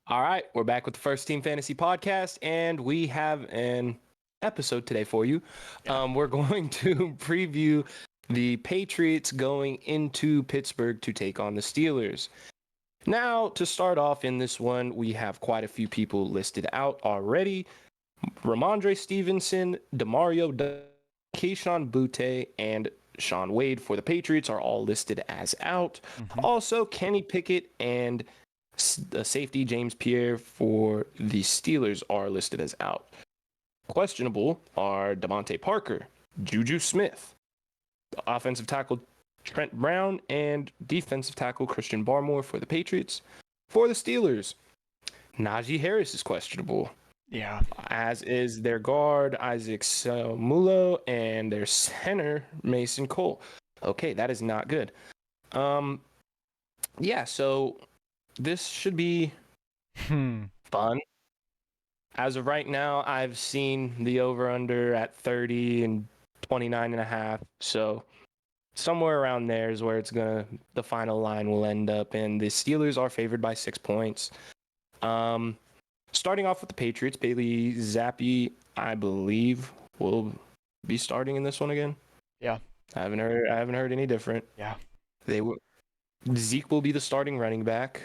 All right, we're back with the First Team Fantasy Podcast, and we have an episode today for you. Yeah. We're going to preview the Patriots going into Pittsburgh to take on the Steelers. Now, to start off in this one, we have quite a few people listed out already. Ramondre Stevenson, Demario, Keyshawn Butte, and Sean Wade for the Patriots are all listed as out. Mm-hmm. Also, Kenny Pickett and the safety James Pierre for the Steelers are listed as out. Questionable are Devontae Parker, Juju Smith, offensive tackle Trent Brown, and defensive tackle Christian Barmore for the Patriots. For the Steelers, Najee Harris is questionable, Yeah. as is their guard Isaac Mulo and their center Mason Cole. Okay, that is not good. Yeah, so this should be fun. As of right now, I've seen the over-under at 30 and 29 and a half. So somewhere around there is where the final line will end up. And the Steelers are favored by 6 points. Starting off with the Patriots, Bailey Zappi, I believe, will be starting in this one again. Yeah. I haven't heard any different. Yeah. Zeke will be the starting running back.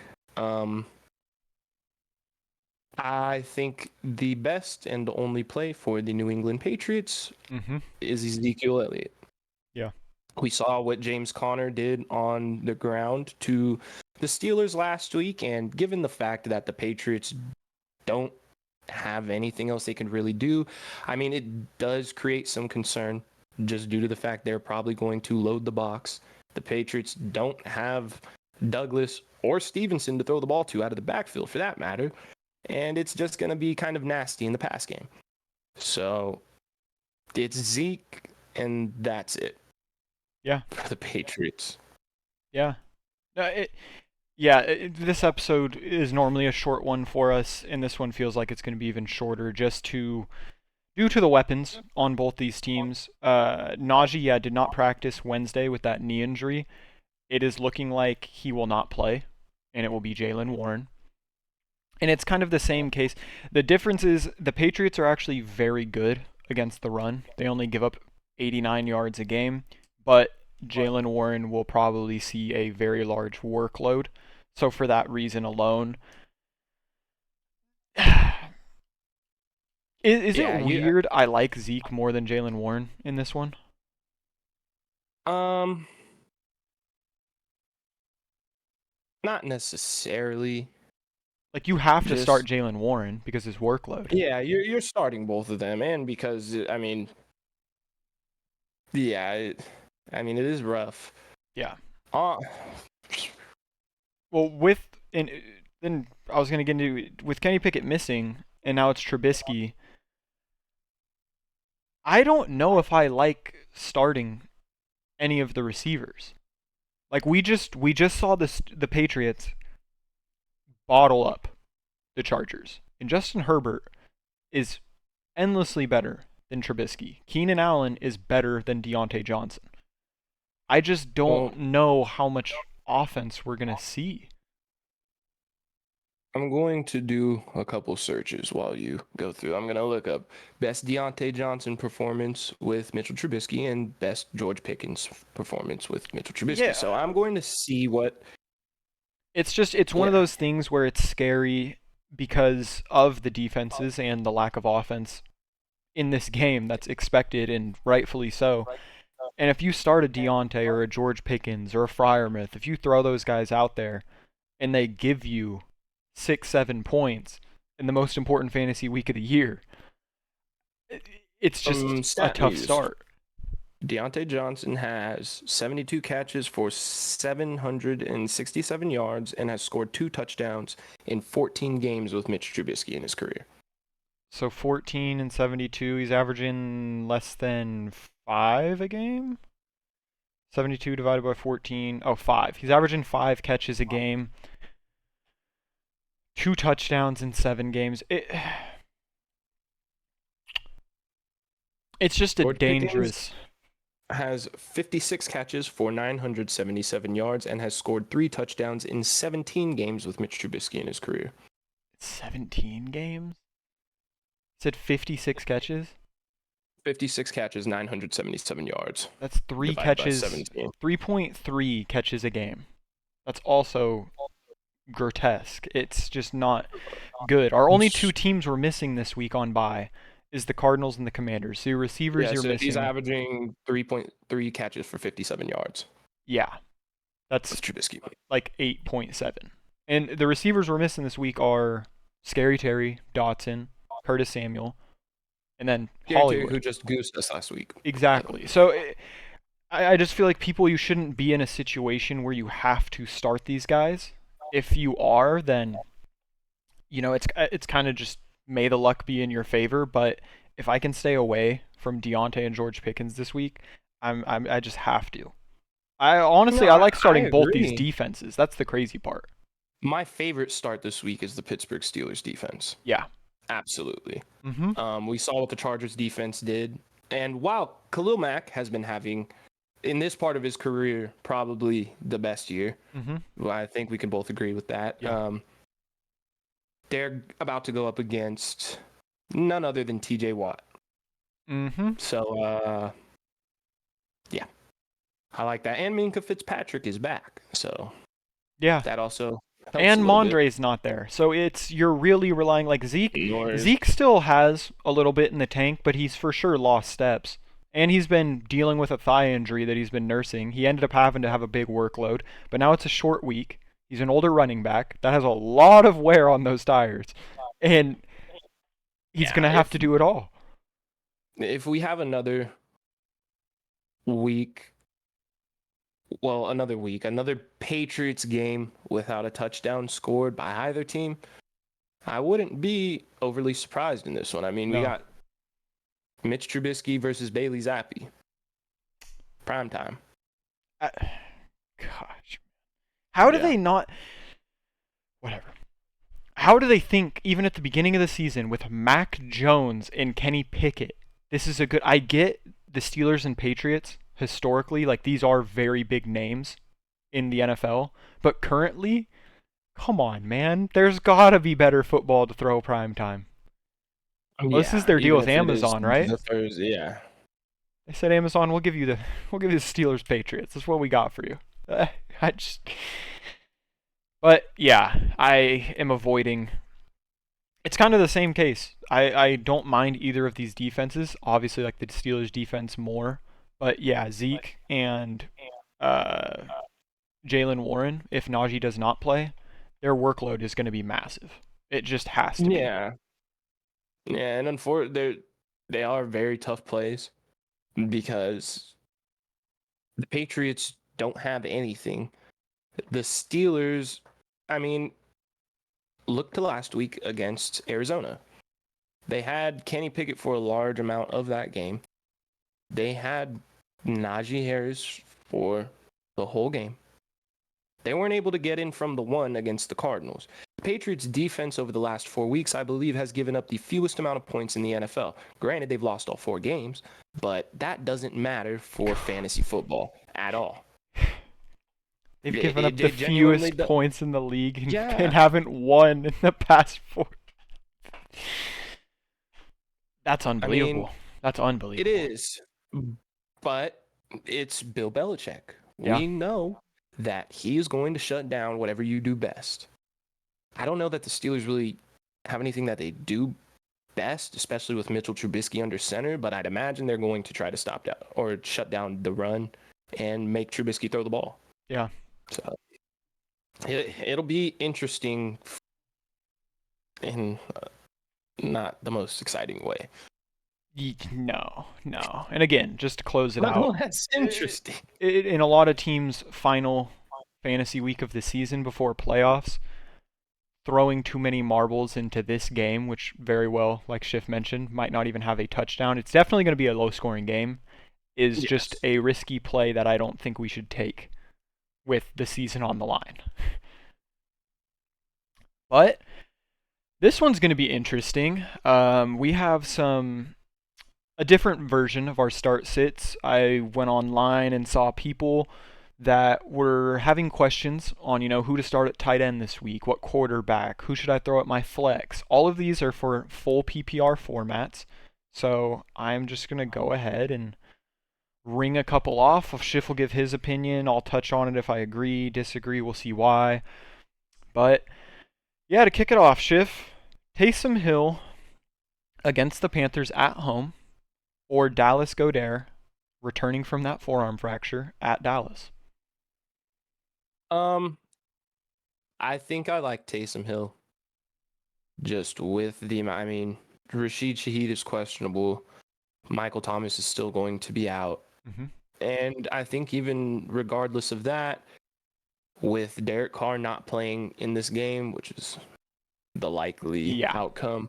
I think the best and only play for the New England Patriots is Ezekiel Elliott. Yeah. We saw what James Conner did on the ground to the Steelers last week, and given the fact that the Patriots don't have anything else they can really do, I mean, it does create some concern just due to the fact they're probably going to load the box. The Patriots don't have Douglas or Stevenson to throw the ball to out of the backfield, for that matter. And it's just going to be kind of nasty in the pass game. So it's Zeke, and that's it. Yeah. For the Patriots. Yeah. This episode is normally a short one for us, and this one feels like it's going to be even shorter due to the weapons on both these teams. Najee, did not practice Wednesday with that knee injury. It is looking like he will not play, and it will be Jaylen Warren. And it's kind of the same case. The difference is the Patriots are actually very good against the run. They only give up 89 yards a game, but Jaylen Warren will probably see a very large workload. So for that reason alone, is it weird? I like Zeke more than Jaylen Warren in this one. Not necessarily. Like, you have to start Jaylen Warren because his workload. Yeah, you're starting both of them, and because I mean, it is rough. Yeah. Well, then I was gonna get into with Kenny Pickett missing, and now it's Trubisky. I don't know if I like starting any of the receivers. Like, we just saw the Patriots bottle up the Chargers, and Justin Herbert is endlessly better than Trubisky. Keenan Allen is better than Deontay Johnson. I just don't know how much offense we're gonna see. I'm going to do a couple searches while you go through. I'm going to look up best Deontay Johnson performance with Mitchell Trubisky and best George Pickens performance with Mitchell Trubisky. Yeah. So I'm going to see what... It's one of those things where it's scary because of the defenses and the lack of offense in this game that's expected, and rightfully so. And if you start a Deontay or a George Pickens or a Freiermuth, if you throw those guys out there and they give you 6-7 points in the most important fantasy week of the year, it's just a tough start. Deontay Johnson has 72 catches for 767 yards and has scored 2 touchdowns in 14 games with Mitch Trubisky in his career. So 14 and 72, he's averaging less than 5 a game? 72 divided by 14, 5. He's averaging 5 catches a game. 2 touchdowns in 7 games. It's just a dangerous... Has 56 catches for 977 yards and has scored 3 touchdowns in 17 games with Mitch Trubisky in his career. 17 games? Said 56 catches? 56 catches, 977 yards. That's three Divided by catches, 17. 3.3 catches a game. That's also grotesque. It's just not good. Our only two teams we're missing this week on bye is the Cardinals and the Commanders. So your receivers you're so missing. he's averaging 3.3 catches for 57 yards. Yeah. That's Trubisky. like 8.7. And the receivers we're missing this week are Scary Terry, Dotson, Curtis Samuel, and then Hollywood. Who just goosed us last week. Exactly. So I just feel like you shouldn't be in a situation where you have to start these guys. If you are, then it's kind of just may the luck be in your favor. But if I can stay away from Deontay and George Pickens this week, I just have to. I like starting both these defenses. That's the crazy part. My favorite start this week is the Pittsburgh Steelers defense. Yeah. Absolutely. Mm-hmm. We saw what the Chargers defense did. And while Khalil Mack has been having, in this part of his career, probably the best year, well, I think we can both agree with that. Yeah. They're about to go up against none other than TJ Watt. Mm-hmm. So, yeah. I like that. And Minkah Fitzpatrick is back. So, yeah. That also... And Mondre's not there. So you're really relying, like Zeke. Zeke still has a little bit in the tank, but he's for sure lost steps. And he's been dealing with a thigh injury that he's been nursing. He ended up having to have a big workload, but now it's a short week. He's an older running back. That has a lot of wear on those tires. And he's going to have to do it all. If we have another Patriots game without a touchdown scored by either team, I wouldn't be overly surprised in this one. I mean, we got Mitch Trubisky versus Bailey Zappi. Prime time. Gosh. How do they not... Whatever. How do they think, even at the beginning of the season, with Mac Jones and Kenny Pickett, this is a good... I get the Steelers and Patriots, historically, like, these are very big names in the NFL, but currently, come on, man. There's got to be better football to throw prime time. Well, this is their deal with Amazon, right? Yeah. They said, Amazon, we'll give you the Steelers Patriots. That's what we got for you. But yeah, I am avoiding. It's kind of the same case. I don't mind either of these defenses. Obviously, like the Steelers defense more. But yeah, Zeke and Jalen Warren, if Najee does not play, their workload is going to be massive. It just has to be. Yeah, and unfortunately, they are very tough plays because the Patriots don't have anything. The Steelers, I mean, look to last week against Arizona. They had Kenny Pickett for a large amount of that game. They had Najee Harris for the whole game. They weren't able to get in from the one against the Cardinals. The Patriots' defense over the last 4 weeks, I believe, has given up the fewest amount of points in the NFL. Granted, they've lost all 4 games, but that doesn't matter for fantasy football at all. They've given up the fewest points in the league and haven't won in the past 4. That's unbelievable. I mean, that's unbelievable. It is, but it's Bill Belichick. Yeah. We know that he is going to shut down whatever you do best. I don't know that the Steelers really have anything that they do best, especially with Mitchell Trubisky under center, but I'd imagine they're going to try to stop that or shut down the run and make Trubisky throw the ball. Yeah. So it'll be interesting in not the most exciting way. No. And again, just to close it out. That's interesting. In a lot of teams' final fantasy week of the season before playoffs, throwing too many marbles into this game, which very well, like Schiff mentioned, might not even have a touchdown. It's definitely going to be a low-scoring game, is just a risky play that I don't think we should take with the season on the line. But this one's going to be interesting. We have a different version of our start sits. I went online and saw people that were having questions on, who to start at tight end this week, what quarterback, who should I throw at my flex. All of these are for full PPR formats. So I'm just going to go ahead and ring a couple off. Schiff will give his opinion. I'll touch on it if I agree, disagree. We'll see why. But yeah, to kick it off, Schiff, Taysom Hill against the Panthers at home, or Dallas Goedert returning from that forearm fracture at Dallas. I think I like Taysom Hill. Just with Rashid Shaheed is questionable. Michael Thomas is still going to be out. Mm-hmm. And I think even regardless of that, with Derek Carr not playing in this game, which is the likely outcome,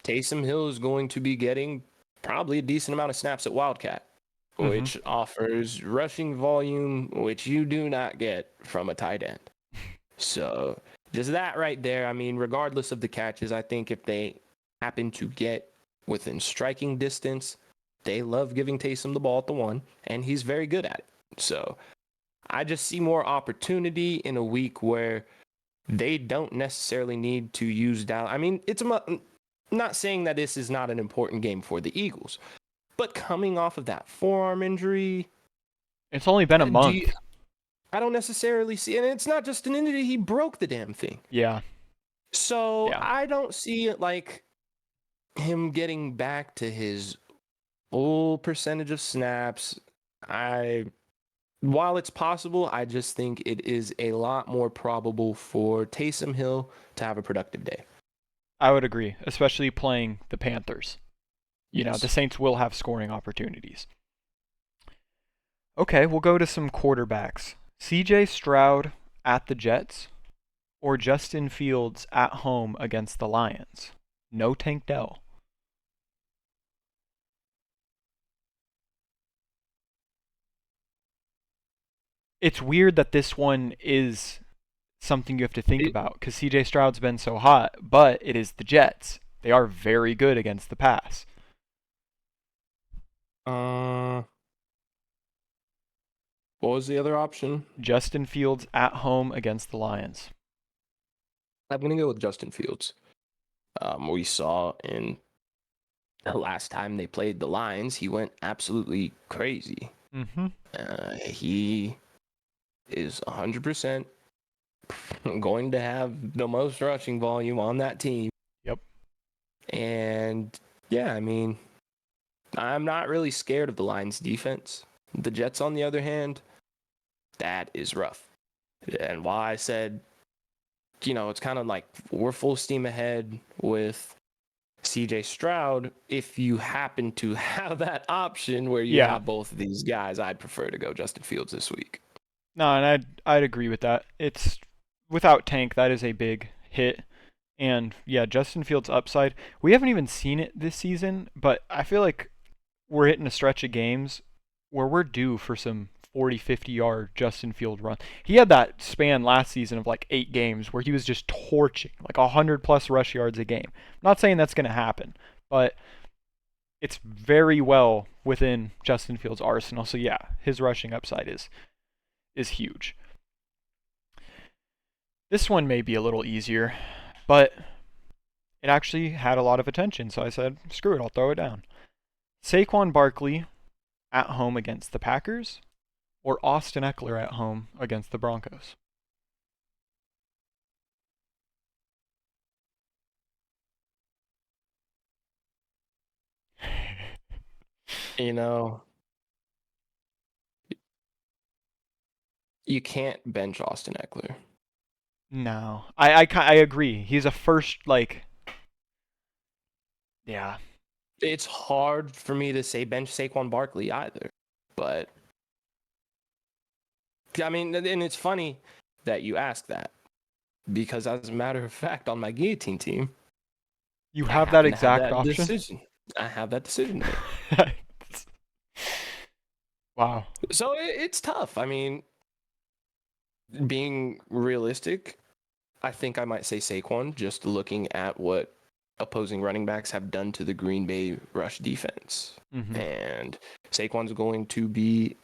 Taysom Hill is going to be getting probably a decent amount of snaps at Wildcat, which offers rushing volume, which you do not get from a tight end. So just that right there, regardless of the catches, I think if they happen to get within striking distance, they love giving Taysom the ball at the one, and he's very good at it. So I just see more opportunity in a week where they don't necessarily need to use Dallas. Not saying that this is not an important game for the Eagles, but coming off of that forearm injury, it's only been a month. I don't necessarily see, and it's not just an injury, he broke the damn thing. Yeah. So I don't see it like him getting back to his full percentage of snaps. While it's possible, I just think it is a lot more probable for Taysom Hill to have a productive day. I would agree, especially playing the Panthers. The Saints will have scoring opportunities. Okay, we'll go to some quarterbacks. CJ Stroud at the Jets, or Justin Fields at home against the Lions? No Tank Dell. It's weird that this one is something you have to think about because CJ Stroud's been so hot, but it is the Jets. They are very good against the pass. What was the other option? Justin Fields at home against the Lions. I'm going to go with Justin Fields. We saw in the last time they played the Lions, he went absolutely crazy. Mm-hmm. He is 100% going to have the most rushing volume on that team. Yep. And yeah, I'm not really scared of the Lions defense. The Jets, on the other hand, that is rough. And why I said, it's kind of like we're full steam ahead with CJ Stroud. If you happen to have that option where you have both of these guys, I'd prefer to go Justin Fields this week. No, and I'd agree with that. It's without Tank, that is a big hit. And yeah, Justin Fields' upside. We haven't even seen it this season, but I feel like we're hitting a stretch of games where we're due for some 40, 50-yard Justin Field run. He had that span last season of like 8 games where he was just torching, like 100-plus rush yards a game. I'm not saying that's going to happen, but it's very well within Justin Fields' arsenal. So yeah, his rushing upside is huge. This one may be a little easier, but it actually had a lot of attention, so I said, screw it, I'll throw it down. Saquon Barkley at home against the Packers, or Austin Eckler at home against the Broncos? You can't bench Austin Eckler. No, I agree. He's a first, yeah. It's hard for me to say bench Saquon Barkley either, but and it's funny that you ask that because as a matter of fact, on my guillotine team, you have that exact option. Decision. I have that decision. Wow. So it's tough. Being realistic, I think I might say Saquon, just looking at what opposing running backs have done to the Green Bay rush defense. Mm-hmm. And Saquon's going to be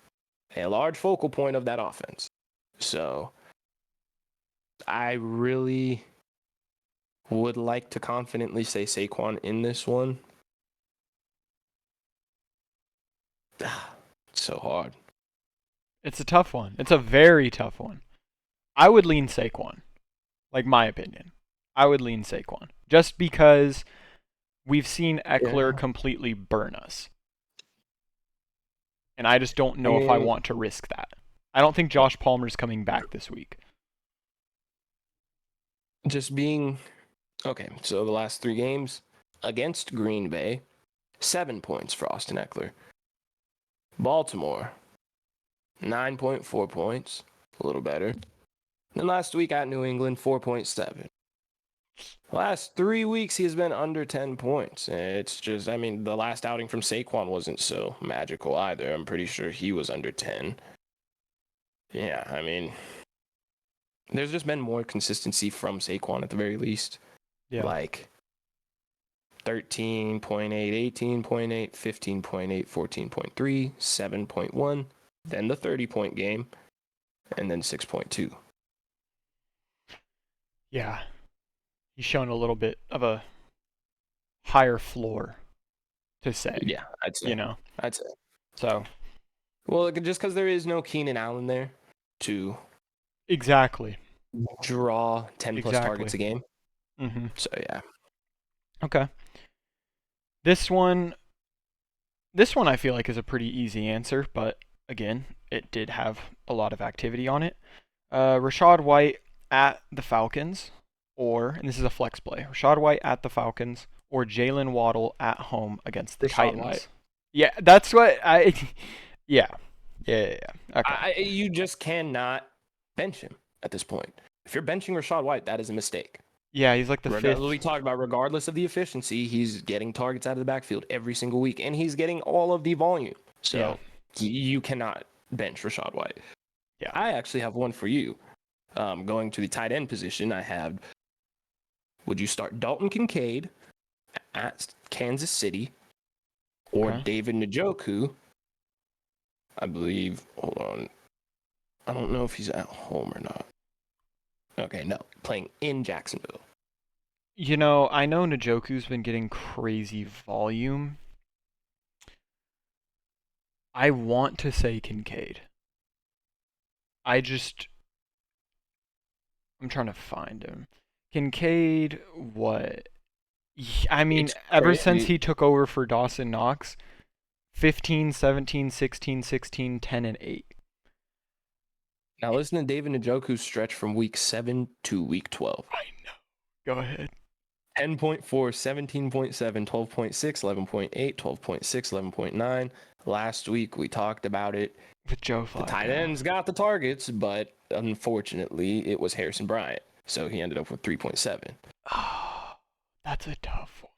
a large focal point of that offense. So I really would like to confidently say Saquon in this one. It's so hard. It's a tough one. It's a very tough one. I would lean Saquon. Like, my opinion. I would lean Saquon. Just because we've seen Eckler completely burn us. And I just don't know if I want to risk that. I don't think Josh Palmer's coming back this week. Just being... Okay, so the last 3 games against Green Bay, 7 points for Austin Eckler. Baltimore, 9.4 points, a little better. Then last week at New England, 4.7. Last 3 weeks, he has been under 10 points. It's just, I mean, the last outing from Saquon wasn't so magical either. I'm pretty sure he was under 10. Yeah, I mean, there's just been more consistency from Saquon at the very least. Yeah. Like 13.8, 18.8, 15.8, 14.3, 7.1, then the 30-point game, and then 6.2. Yeah. He's shown a little bit of a higher floor, to say. Yeah, I'd say. You know? I'd say. So. Well, just because there is no Keenan Allen there to Exactly. draw 10-plus targets a game. Mm-hmm. So, yeah. Okay. This one I feel like is a pretty easy answer, but again, it did have a lot of activity on it. Rachaad White at the Falcons, and this is a flex play, Rachaad White at the Falcons or Jalen Waddle at home against the Titans. White. Yeah, that's what Yeah. Okay. You just cannot bench him at this point. If you're benching Rachaad White, that is a mistake. Yeah, he's like the fifth. We talked about regardless of the efficiency, he's getting targets out of the backfield every single week, and he's getting all of the volume. So you cannot bench Rachaad White. Yeah. I actually have one for you. Going to the tight end position, would you start Dalton Kincaid at Kansas City or David Njoku? I believe, hold on. I don't know if he's at home or not. Okay, no, playing in Jacksonville. You know, I know Njoku's been getting crazy volume. I want to say Kincaid. I'm trying to find him. Kincaid, what? I mean, ever since he took over for Dawson Knox, 15, 17, 16, 16, 10, and 8. Now listen to David Njoku's stretch from week 7 to week 12. I know. Go ahead. 10.4, 17.7, 12.6, 11.8, 12.6, 11.9. Last week we talked about it. With Joe Flacco. The tight ends got the targets, but unfortunately it was Harrison Bryant. So he ended up with 3.7. Oh, that's a tough one.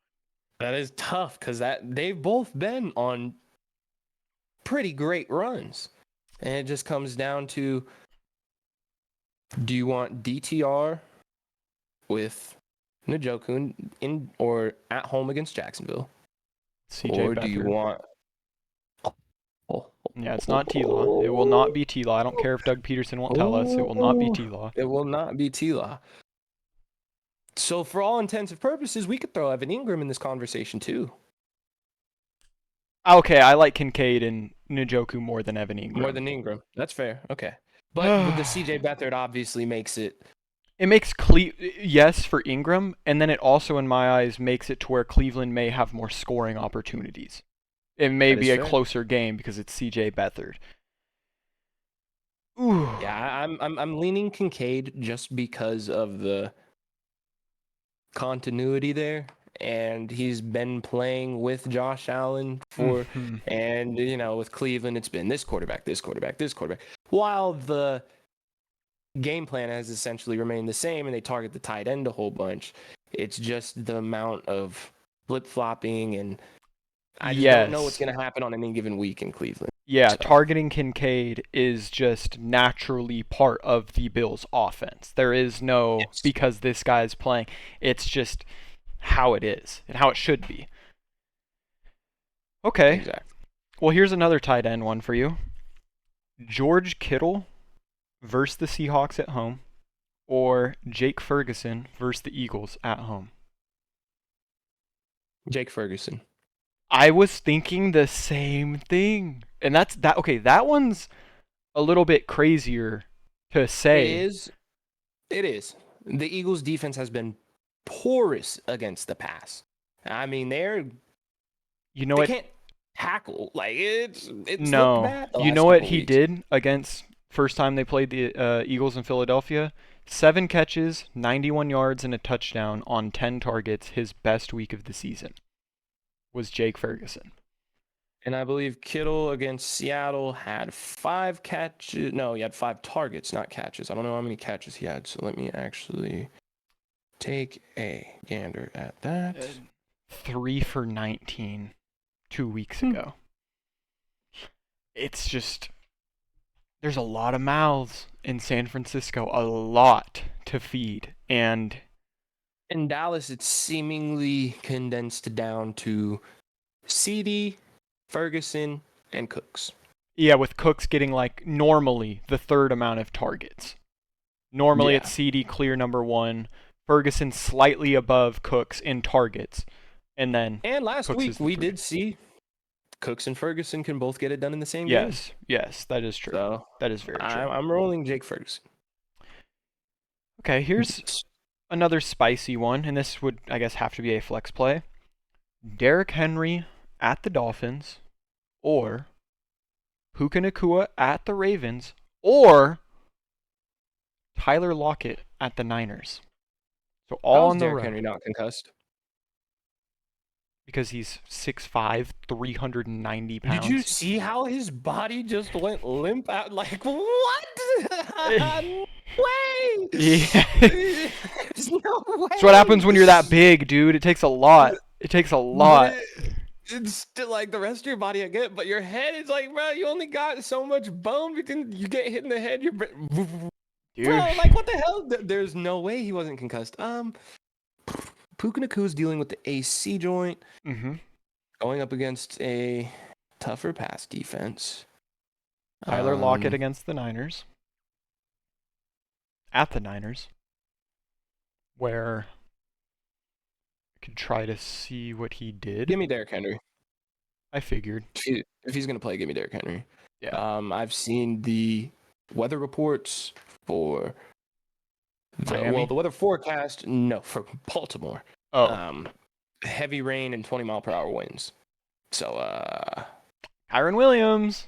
That is tough because they've both been on pretty great runs. And it just comes down to, do you want DTR with Njoku in or at home against Jacksonville? CJ or Beathard. Do you want... Yeah, it's not T-Law. It will not be T-Law. I don't care if Doug Peterson won't tell us. It will not be T-Law. It will not be T-Law. So for all intents and purposes, we could throw Evan Ingram in this conversation too. Okay, I like Kincaid and Njoku more than Evan Ingram. More than Ingram. That's fair. Okay. But with the CJ Beathard obviously makes it... It makes yes for Ingram, and then it also, in my eyes, makes it to where Cleveland may have more scoring opportunities. It may be a closer game because it's CJ Beathard. Ooh. Yeah, I'm leaning Kincaid just because of the continuity there, and he's been playing with Josh Allen and with Cleveland it's been this quarterback, while the game plan has essentially remained the same and they target the tight end a whole bunch. It's just the amount of flip-flopping, and I just don't know what's going to happen on any given week in Cleveland. Yeah, targeting Kincaid is just naturally part of the Bills' offense. There is no because this guy's playing. It's just how it is and how it should be. Okay. Exactly. Well, here's another tight end one for you. George Kittle versus the Seahawks at home, or Jake Ferguson versus the Eagles at home? Jake Ferguson. I was thinking the same thing. And that's that. Okay, that one's a little bit crazier to It say. is. It is. The Eagles' defense has been porous against the pass. I mean, You know they what? can't tackle. Like it's looked No. bad the You last know what couple he weeks. did against first time they played the Eagles in Philadelphia? 7 catches, 91 yards, and a touchdown on 10 targets. His best week of the season was Jake Ferguson. And I believe Kittle against Seattle had 5 catches. No, he had 5 targets, not catches. I don't know how many catches he had. So let me actually take a gander at that. 3 for 19 2 weeks ago. It's just there's a lot of mouths in San Francisco, a lot to feed, and In Dallas, it's seemingly condensed down to CD, Ferguson, and Cooks. yeah, with Cooks getting like normally the third amount of targets. Normally Yeah. it's CD clear number 1, Ferguson slightly above Cooks in targets, and then And last Cooks is week, the we 3. did see Cooks and Ferguson can both get it done in the same game. Yes, that is true. So That is very true. I'm rolling Jake Ferguson. Okay, here's another spicy one, and this would, I guess, have to be a flex play. Derrick Henry at the Dolphins, or Puka Nacua at the Ravens, or Tyler Lockett at the Niners. So all How's on the Derrick road Henry not concussed? because he's 6'5", 390 pounds. Did you see how his body just went limp out? Like, what? No way! Yeah. There's no way! That's what happens when you're that big, dude. It takes a lot. It takes a lot. It's still like the rest of your body I get, but your head is like, bro, you only got so much bone. You get hit in the head, Dude. bro, like what the hell? There's no way he wasn't concussed. Puka Nakua's dealing with the AC joint, going up against a tougher pass defense. Tyler Lockett against the Niners. At the Niners. Where I could try to see what he did. Give me Derrick Henry. I figured. If he's gonna play, give me Derrick Henry. Yeah. I've seen the weather reports for Miami? the weather forecast. No, for Baltimore. Oh. Heavy rain and 20-mile-per-hour winds. So, Kyron Williams.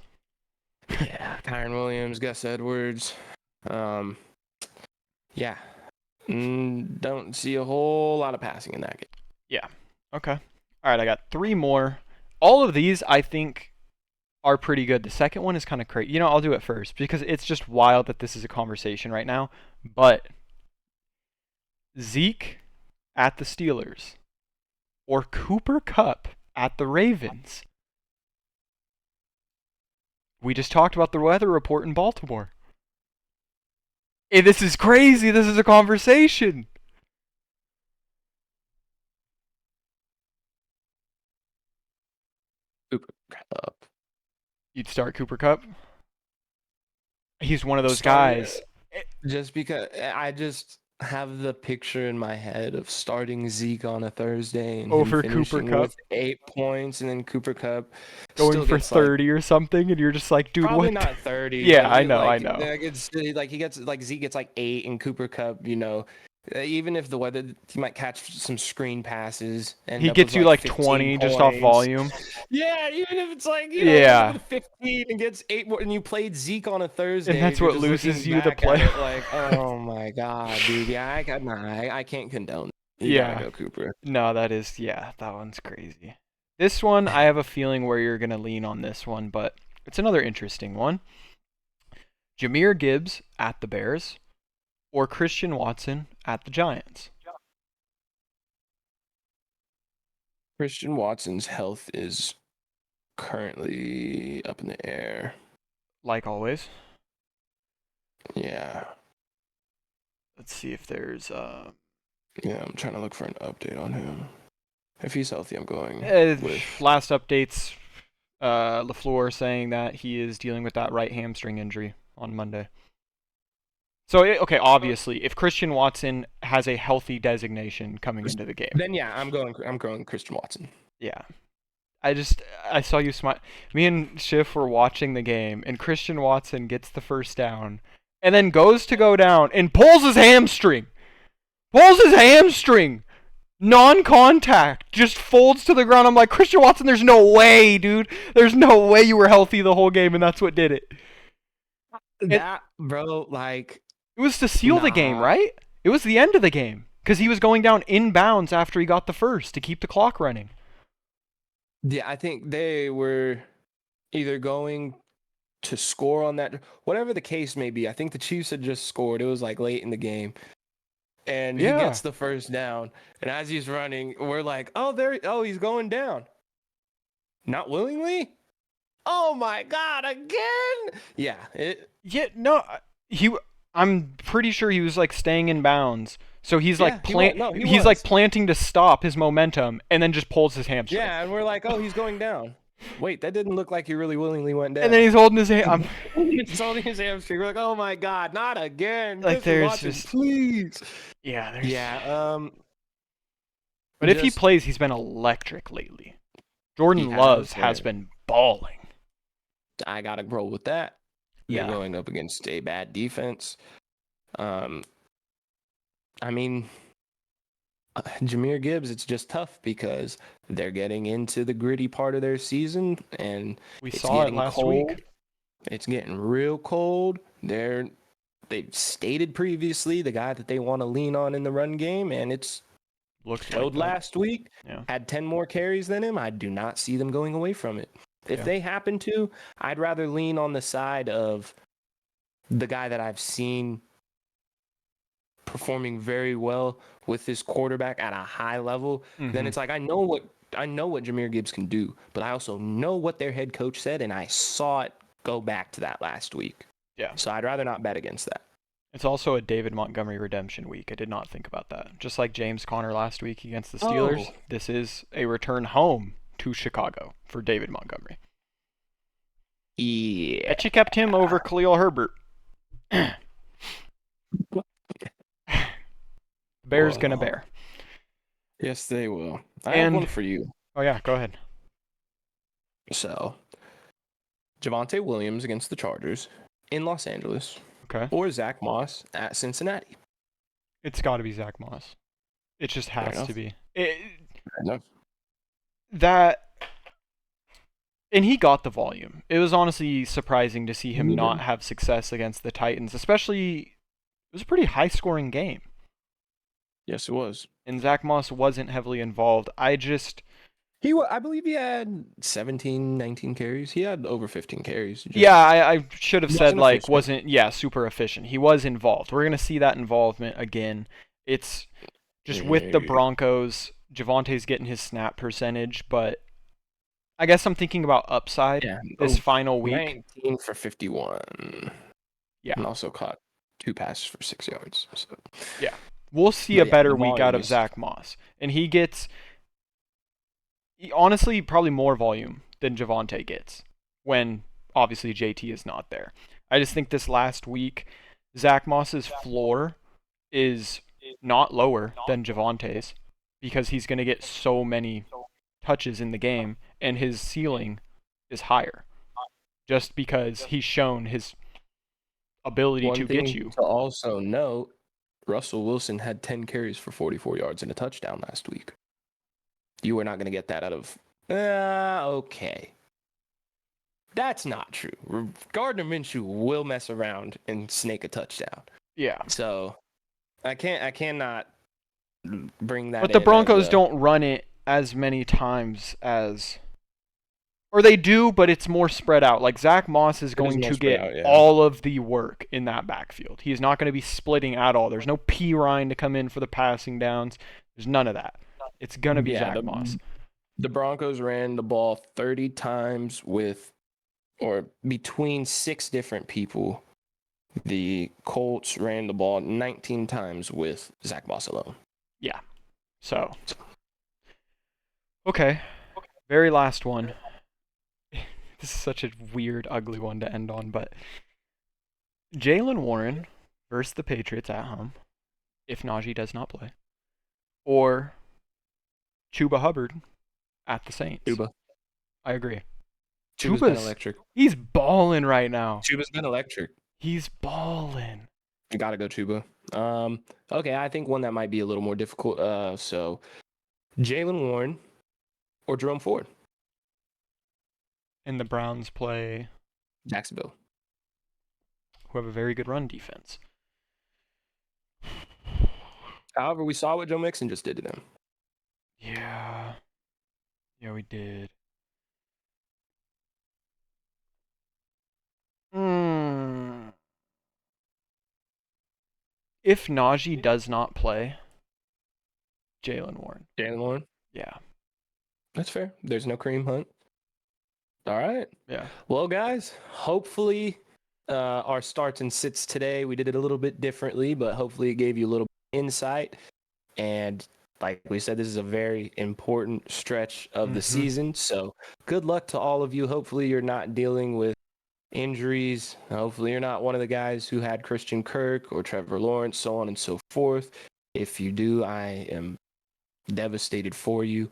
yeah, Kyron Williams, Gus Edwards. Yeah. Don't see a whole lot of passing in that game. Yeah. Okay. All right, I got 3 more. All of these, I think, are pretty good. The second one is kind of crazy. You know, I'll do it first because it's just wild that this is a conversation right now. But Zeke at the Steelers or Cooper Kupp at the Ravens. We just talked about the weather report in Baltimore. Hey, this is crazy. This is a conversation. Cooper Kupp. You'd start Cooper Kupp? He's one of those guys. Just because I just have the picture in my head of starting Zeke on a Thursday and Over him Cooper finishing Kupp? with 8 points, and then Cooper Kupp Going still for gets 30 or something, and you're just like, dude, probably what? not 30. Yeah, but I know. Like it's like he gets like Zeke gets like 8, and Cooper Kupp, even if the weather, he might catch some screen passes and He gets you like 20 points. just off volume. Yeah, even if it's like Yeah. 15 and gets 8 more, and you played Zeke on a Thursday, And that's you're what just loses looking you the back at play. it like, oh my god, dude. Yeah, I can't condone it. You gotta go Cooper. No, that one's crazy. This one, I have a feeling where you're going to lean on this one, but it's another interesting one. Jahmyr Gibbs at the Bears or Christian Watson at the Giants? Christian Watson's health is currently up in the air. Like always. Yeah. Let's see if there's Yeah, I'm trying to look for an update on him. If he's healthy, I'm going with last updates LaFleur saying that he is dealing with that right hamstring injury on Monday. So, okay, obviously, if Christian Watson has a healthy designation coming into the game, then yeah, I'm going Christian Watson. yeah. I saw you smile. Me and Schiff were watching the game, and Christian Watson gets the first down, and then goes to go down and pulls his hamstring. Pulls his hamstring. Non-contact. Just folds to the ground. I'm like, Christian Watson, there's no way, dude. There's no way you were healthy the whole game, and that's what did it. That, bro, like... It was to seal the game, right? It was the end of the game. Because he was going down inbounds after he got the first to keep the clock running. Yeah, I think they were either going to score on that, whatever the case may be. I think the Chiefs had just scored. It was like late in the game. And he gets the first down. And as he's running, we're like, he's going down. Not willingly? Oh my God, again? Yeah. I'm pretty sure he was like staying in bounds. So he's like he's like planting to stop his momentum and then just pulls his hamstring. Yeah, and we're like, he's going down. Wait, that didn't look like he really willingly went down. And then he's holding his hand. He's holding his hamstring. We're like, oh my God, not again. Like there's just please. Yeah, there's But if he plays, he's been electric lately. Jordan Love has been balling. I gotta roll with that. Yeah. They're going up against a bad defense. I mean, Jahmyr Gibbs, it's just tough because they're getting into the gritty part of their season, and we saw it last week. It's getting real cold. They've stated previously the guy that they want to lean on in the run game, and it's showed last week. Yeah. Had 10 more carries than him. I do not see them going away from it. If they happen to, I'd rather lean on the side of the guy that I've seen performing very well with his quarterback at a high level. Then it's like I know what Jahmyr Gibbs can do, but I also know what their head coach said, and I saw it go back to that last week. Yeah. So I'd rather not bet against that. It's also a David Montgomery redemption week. I did not think about that. Just like James Conner last week against the Steelers, this is a return home to Chicago for David Montgomery. Yeah. Bet you kept him over Khalil Herbert. Bear's gonna bear. Yes, they will. I have one for you. Oh yeah, go ahead. So, Javonte Williams against the Chargers in Los Angeles. Okay. Or Zach Moss at Cincinnati. It's got to be Zach Moss. It just has to be. Fair enough. And he got the volume. It was honestly surprising to see him not have success against the Titans, especially it was a pretty high-scoring game. Yes, it was. And Zach Moss wasn't heavily involved. I believe he had 17, 19 carries. He had over 15 carries. I should have said wasn't super efficient. He was involved. We're going to see that involvement again. It's just with the Broncos, Javonte's getting his snap percentage, but I guess I'm thinking about upside this final week. 19 for 51. Yeah. And also caught 2 passes for 6 yards. So. Yeah. We'll see a better week out of Zach Moss. And he gets, honestly, probably more volume than Javonte gets when, obviously, JT is not there. I just think this last week, Zach Moss's floor is not lower than Javonte's because he's going to get so many touches in the game, and his ceiling is higher just because he's shown his ability to get you. To also note, Russell Wilson had 10 carries for 44 yards and a touchdown last week. You are not going to get that out of... okay. That's not true. Gardner Minshew will mess around and snake a touchdown. Yeah. So, I cannot bring that But the Broncos don't run it as many times as... Or they do, but it's more spread out. Like, Zach Moss is going to get all of the work in that backfield. He's not going to be splitting at all. There's no P. Ryan to come in for the passing downs. There's none of that. It's going to be Zach Moss. The Broncos ran the ball 30 times between 6 different people. The Colts ran the ball 19 times with Zach Moss alone. Yeah. So. Okay. Very last one. This is such a weird, ugly one to end on, but Jalen Warren versus the Patriots at home, if Najee does not play, or Chuba Hubbard at the Saints. Chuba. I agree. Chuba's been electric. He's balling right now. Chuba's been electric. He's balling. You gotta go Chuba. Okay, I think one that might be a little more difficult. So Jalen Warren or Jerome Ford. And the Browns play Jacksonville. who have a very good run defense. However, we saw what Joe Mixon just did to them. Yeah. Yeah, we did. If Najee does not play, Jalen Warren. Jalen Warren. Yeah. That's fair. There's no Kareem Hunt. All right. Yeah. Well, guys, hopefully our starts and sits today, we did it a little bit differently, but hopefully it gave you a little insight. And like we said, this is a very important stretch of the season. So good luck to all of you. Hopefully you're not dealing with injuries. Hopefully you're not one of the guys who had Christian Kirk or Trevor Lawrence, so on and so forth. If you do, I am devastated for you.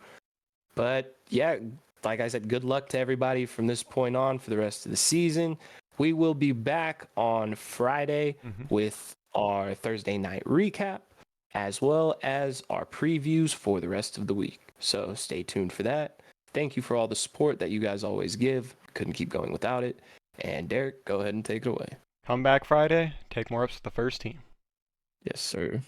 But yeah, like I said, good luck to everybody from this point on for the rest of the season. We will be back on Friday with our Thursday night recap, as well as our previews for the rest of the week. So stay tuned for that. Thank you for all the support that you guys always give. Couldn't keep going without it. And Derek, go ahead and take it away. Come back Friday, take more ups with the first team. Yes, sir.